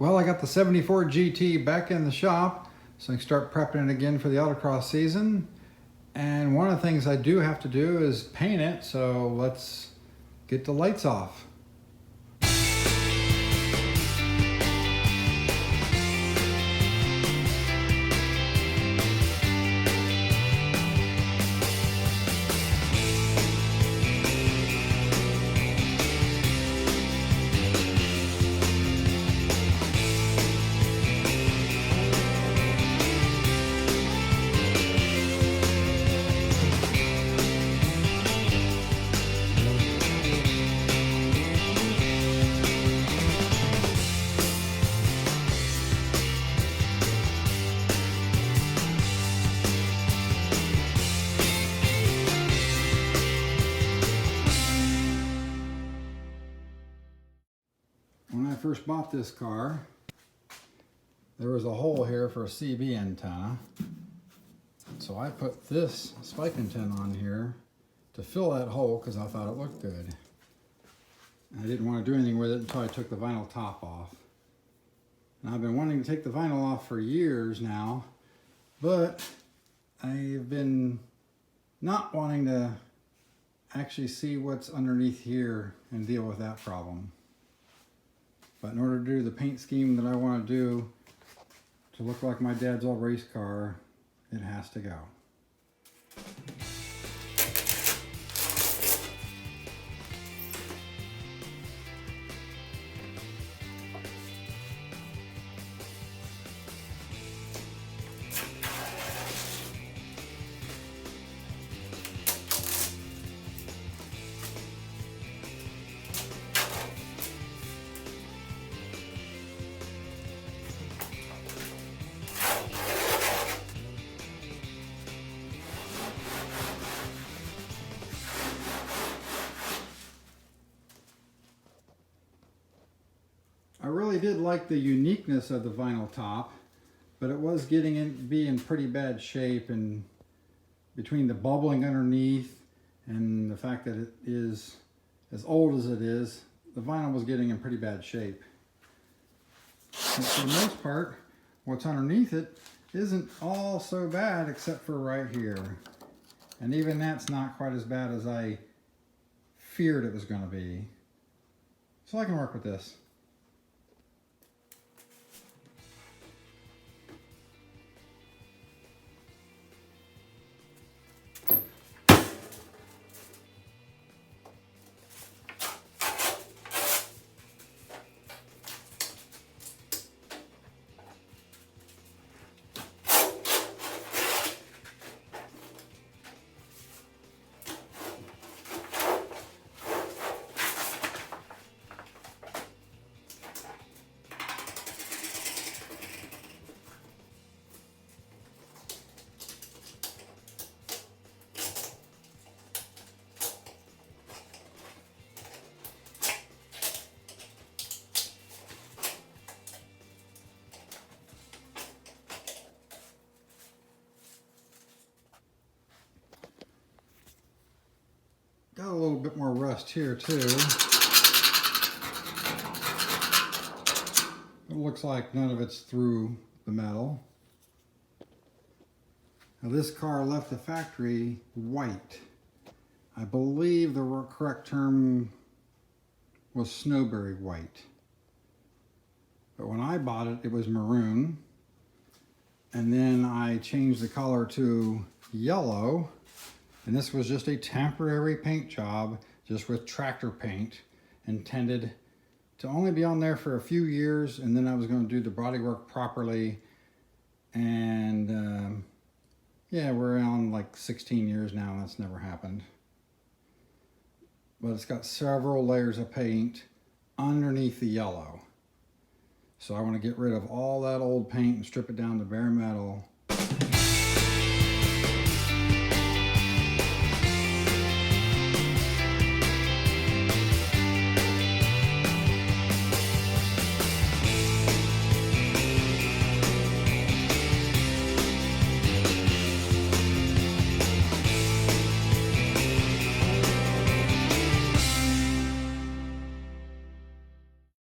Well, I got the 74 GT back in the shop, so I can start prepping it again for the Autocross season. And one of the things I do have to do is paint it, so let's get the lights off. When I first bought this car, there was a hole here for a CB antenna. So I put this spike antenna on here to fill that hole because I thought it looked good. I didn't want to do anything with it until I took the vinyl top off. And I've been wanting to take the vinyl off for years now, but I've been not wanting to actually see what's underneath here and deal with that problem. But in order to do the paint scheme that I want to do to look like my dad's old race car, it has to go. I really did like the uniqueness of the vinyl top, but it was be in pretty bad shape, and between the bubbling underneath and the fact that it is as old as it is, the vinyl was getting in pretty bad shape. And for the most part, what's underneath it isn't all so bad except for right here. And even that's not quite as bad as I feared it was going to be. So I can work with this. Got a little bit more rust here too. It looks like none of it's through the metal. Now this car left the factory white. I believe the correct term was snowberry white. But when I bought it, it was maroon. And then I changed the color to yellow. And this was just a temporary paint job, just with tractor paint, intended to only be on there for a few years, and then I was going to do the bodywork properly. And yeah, we're on like 16 years now, and that's never happened. But it's got several layers of paint underneath the yellow. So I want to get rid of all that old paint and strip it down to bare metal